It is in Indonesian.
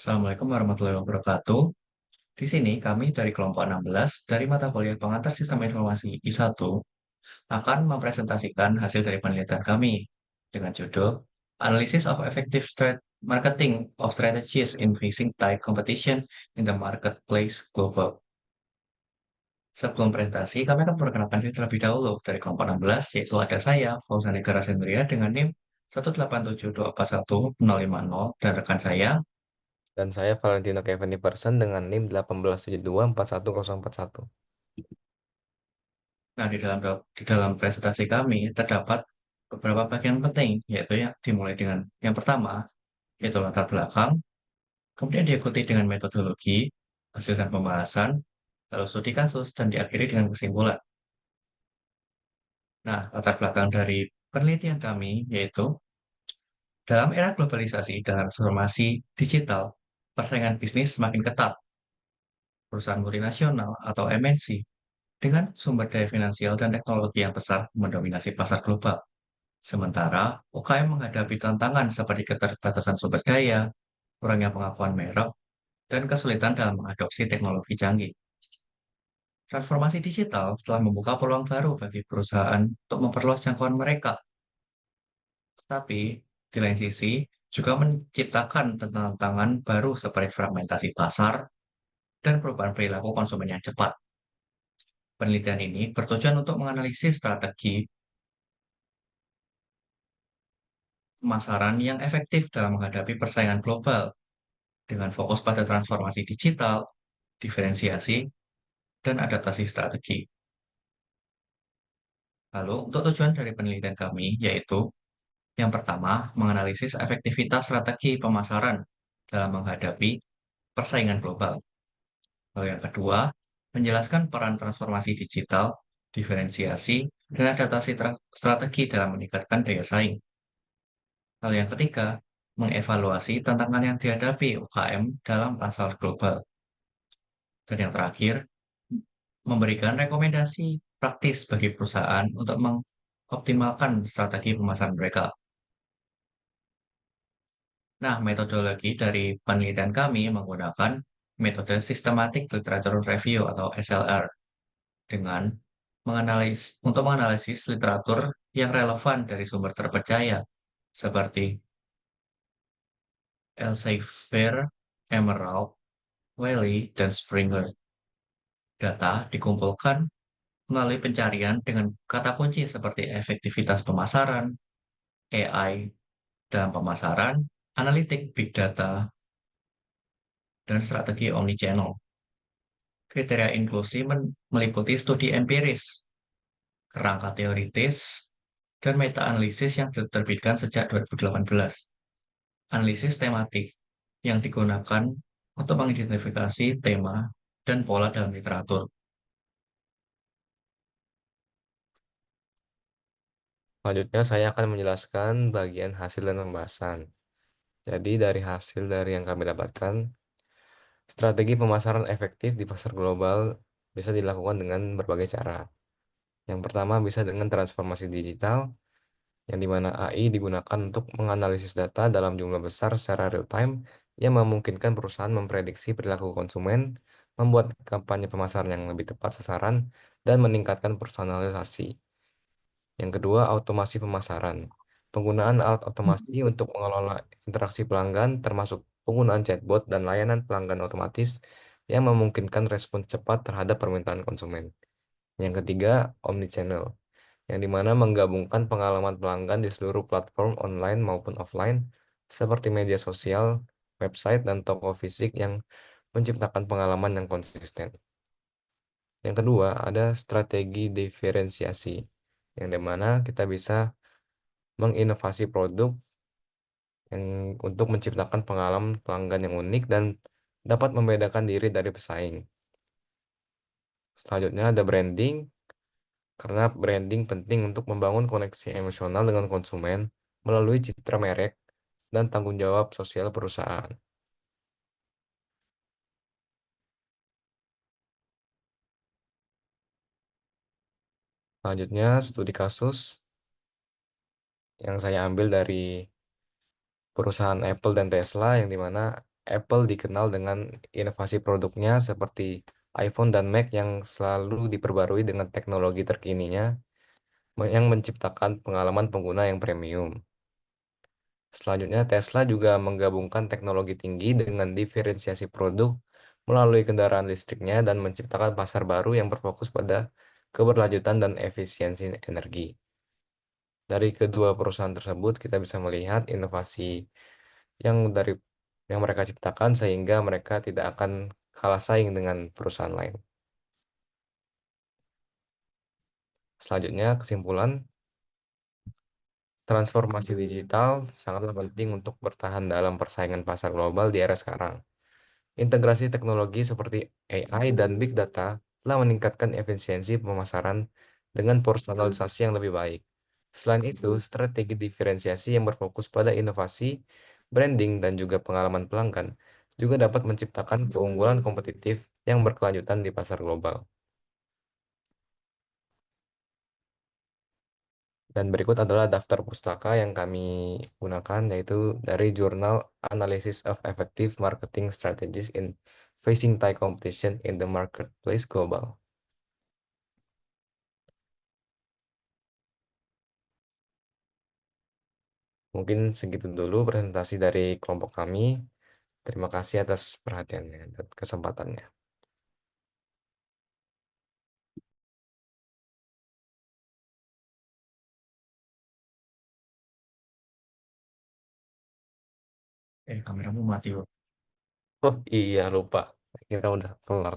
Assalamualaikum warahmatullahi wabarakatuh. Di sini kami dari kelompok 16 dari mata kuliah Pengantar Sistem Informasi I1 akan mempresentasikan hasil dari penelitian kami dengan judul Analysis of Effective Marketing of Strategies in Facing Tight Competition in the Marketplace Global. Sebelum presentasi, kami akan memperkenalkan diri terlebih dahulu dari kelompok 16, yaitu ada saya, Fauzan Negara Sendria dengan NIM 187241050 dan rekan saya. Dan saya Valentino Kevin Person dengan NIM 18724141. Nah, di dalam presentasi kami terdapat beberapa bagian penting, yaitu yang dimulai dengan yang pertama, yaitu latar belakang, kemudian diikuti dengan metodologi, hasil dan pembahasan, lalu studi kasus, dan diakhiri dengan kesimpulan. Nah, latar belakang dari penelitian kami yaitu dalam era globalisasi dan transformasi digital, persaingan bisnis semakin ketat. Perusahaan multinasional atau MNC dengan sumber daya finansial dan teknologi yang besar mendominasi pasar global. Sementara UKM menghadapi tantangan seperti keterbatasan sumber daya, kurangnya pengakuan merek, dan kesulitan dalam mengadopsi teknologi canggih. Transformasi digital telah membuka peluang baru bagi perusahaan untuk memperluas jangkauan mereka, tetapi di lain sisi juga menciptakan tantangan baru seperti fragmentasi pasar dan perubahan perilaku konsumen yang cepat. Penelitian ini bertujuan untuk menganalisis strategi pemasaran yang efektif dalam menghadapi persaingan global dengan fokus pada transformasi digital, diferensiasi, dan adaptasi strategi. Lalu, untuk tujuan dari penelitian kami, yaitu yang pertama, menganalisis efektivitas strategi pemasaran dalam menghadapi persaingan global. Lalu yang kedua, menjelaskan peran transformasi digital, diferensiasi, dan adaptasi strategi dalam meningkatkan daya saing. Lalu yang ketiga, mengevaluasi tantangan yang dihadapi UKM dalam pasar global. Dan yang terakhir, memberikan rekomendasi praktis bagi perusahaan untuk mengoptimalkan strategi pemasaran mereka. Nah, metodologi dari penelitian kami menggunakan metode Systematic Literature Review atau SLR dengan menganalisis literatur yang relevan dari sumber terpercaya seperti Elsevier, Emerald, Wiley, dan Springer. Data dikumpulkan melalui pencarian dengan kata kunci seperti efektivitas pemasaran, AI dalam pemasaran, analitik big data, dan strategi omnichannel. Kriteria inklusi meliputi studi empiris, kerangka teoritis, dan meta-analisis yang diterbitkan sejak 2018. Analisis tematik yang digunakan untuk mengidentifikasi tema dan pola dalam literatur. Selanjutnya saya akan menjelaskan bagian hasil dan pembahasan. Jadi dari yang kami dapatkan, strategi pemasaran efektif di pasar global bisa dilakukan dengan berbagai cara. Yang pertama bisa dengan transformasi digital, yang dimana AI digunakan untuk menganalisis data dalam jumlah besar secara real time yang memungkinkan perusahaan memprediksi perilaku konsumen, membuat kampanye pemasaran yang lebih tepat sasaran, dan meningkatkan personalisasi. Yang kedua, automasi pemasaran. Penggunaan alat otomasi untuk mengelola interaksi pelanggan, termasuk penggunaan chatbot dan layanan pelanggan otomatis yang memungkinkan respon cepat terhadap permintaan konsumen. Yang ketiga, omnichannel, yang dimana menggabungkan pengalaman pelanggan di seluruh platform online maupun offline, seperti media sosial, website, dan toko fisik yang menciptakan pengalaman yang konsisten. Yang kedua, ada strategi diferensiasi, yang dimana kita bisa menginovasi produk yang untuk menciptakan pengalaman pelanggan yang unik dan dapat membedakan diri dari pesaing. Selanjutnya ada branding, karena branding penting untuk membangun koneksi emosional dengan konsumen melalui citra merek dan tanggung jawab sosial perusahaan. Selanjutnya, studi kasus yang saya ambil dari perusahaan Apple dan Tesla, yang dimana Apple dikenal dengan inovasi produknya seperti iPhone dan Mac yang selalu diperbarui dengan teknologi terkininya yang menciptakan pengalaman pengguna yang premium. Selanjutnya, Tesla juga menggabungkan teknologi tinggi dengan diferensiasi produk melalui kendaraan listriknya dan menciptakan pasar baru yang berfokus pada keberlanjutan dan efisiensi energi. Dari kedua perusahaan tersebut, kita bisa melihat inovasi yang dari yang mereka ciptakan sehingga mereka tidak akan kalah saing dengan perusahaan lain. Selanjutnya, kesimpulan, transformasi digital sangatlah penting untuk bertahan dalam persaingan pasar global di era sekarang. Integrasi teknologi seperti AI dan Big Data telah meningkatkan efisiensi pemasaran dengan personalisasi yang lebih baik. Selain itu, strategi diferensiasi yang berfokus pada inovasi, branding, dan juga pengalaman pelanggan juga dapat menciptakan keunggulan kompetitif yang berkelanjutan di pasar global. Dan berikut adalah daftar pustaka yang kami gunakan, yaitu dari jurnal Analysis of Effective Marketing Strategies in Facing Tight Competition in the Marketplace Global. Mungkin segitu dulu presentasi dari kelompok kami. Terima kasih atas perhatiannya dan kesempatannya. Kameramu mati, bro. Oh iya, lupa. Kita udah kelar.